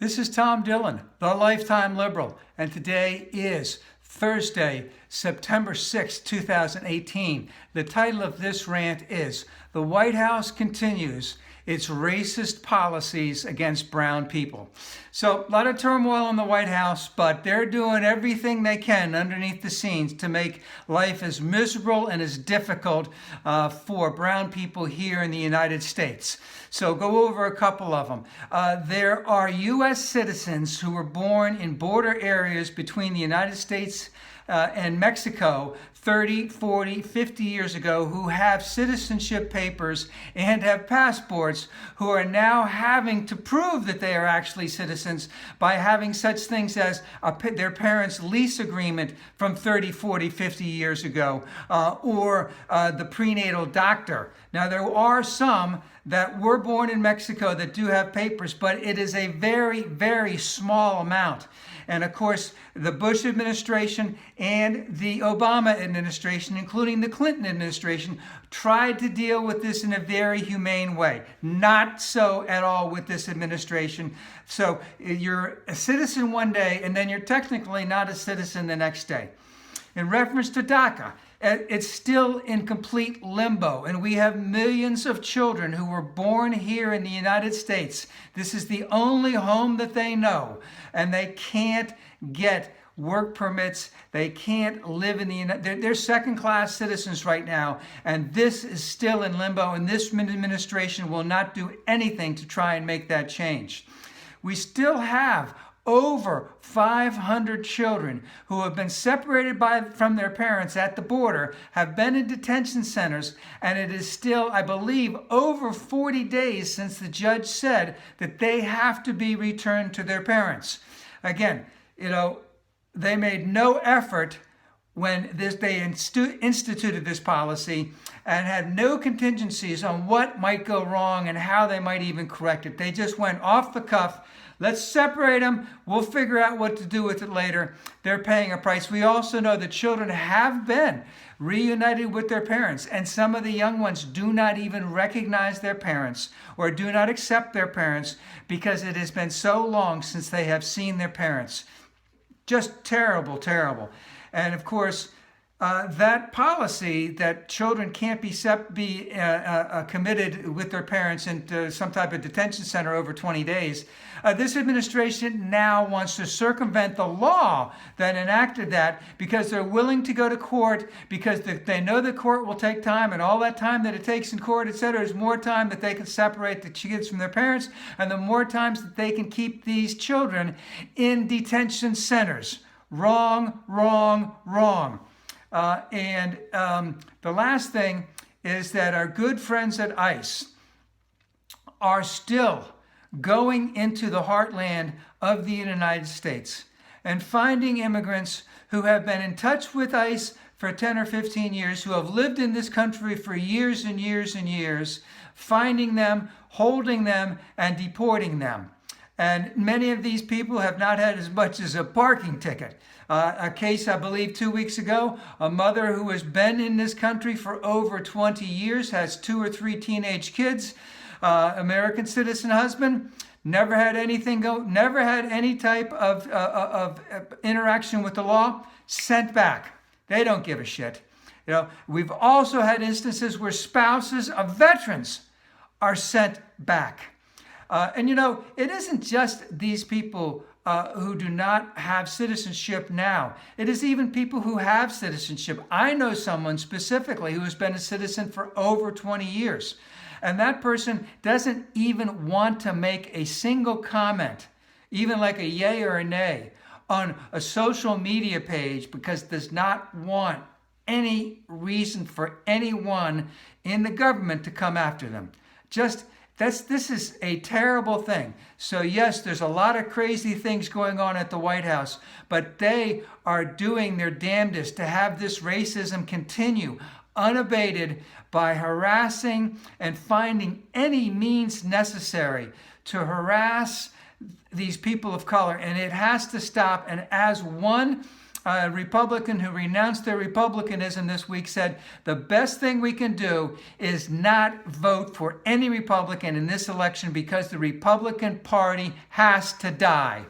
This is Tom Dillon, the Lifetime Liberal, and today is Thursday, September 6, 2018. The title of this rant is, "The White House Continues Its Racist Policies Against Brown People." So, a lot of turmoil in the White House, but they're doing everything they can underneath the scenes to make life as miserable and as difficult for brown people here in the United States. So go over a couple of them. There are U.S. citizens who were born in border areas between the United States and Mexico 30, 40, 50 years ago who have citizenship papers and have passports who are now having to prove that they are actually citizens by having such things as their parents' lease agreement from 30, 40, 50 years ago or the prenatal doctor. Now there are some that were born in Mexico that do have papers, but it is a very, very small amount. And of course, the Bush administration and the Obama administration, including the Clinton administration, tried to deal with this in a very humane way. Not so at all with this administration. So you're a citizen one day, and then you're technically not a citizen the next day. In reference to DACA, it's still in complete limbo, and we have millions of children who were born here in the United States. This is the only home that they know, and they can't get work permits. They can't live in they're second-class citizens right now, and this is still in limbo, and this administration will not do anything to try and make that change. We still have over 500 children who have been separated from their parents at the border, have been in detention centers, and it is still, I believe, over 40 days since the judge said that they have to be returned to their parents. Again, they made no effort when they instituted this policy and had no contingencies on what might go wrong and how they might even correct it. They just went off the cuff. Let's separate them. We'll figure out what to do with it later. They're paying a price. We also know that children have been reunited with their parents, and some of the young ones do not even recognize their parents or do not accept their parents because it has been so long since they have seen their parents. Just terrible, terrible. And of course, that policy that children can't be committed with their parents into some type of detention center over 20 days, this administration now wants to circumvent the law that enacted that because they're willing to go to court because they know the court will take time, and all that time that it takes in court, etc., is more time that they can separate the kids from their parents and the more times that they can keep these children in detention centers. Wrong, wrong, wrong. The last thing is that our good friends at ICE are still going into the heartland of the United States and finding immigrants who have been in touch with ICE for 10 or 15 years, who have lived in this country for years and years and years, finding them, holding them, and deporting them. And many of these people have not had as much as a parking ticket. A case, I believe, 2 weeks ago, a mother who has been in this country for over 20 years, has 2 or 3 teenage kids, American citizen husband, never had any type of interaction with the law, sent back. They don't give a shit. We've also had instances where spouses of veterans are sent back. It isn't just these people who do not have citizenship now. It is even people who have citizenship. I know someone specifically who has been a citizen for over 20 years. And that person doesn't even want to make a single comment, even like a yay or a nay, on a social media page because does not want any reason for anyone in the government to come after them. This is a terrible thing. So yes, there's a lot of crazy things going on at the White House, but they are doing their damnedest to have this racism continue unabated by harassing and finding any means necessary to harass these people of color. And it has to stop. And as one a Republican who renounced their Republicanism this week, said the best thing we can do is not vote for any Republican in this election because the Republican Party has to die.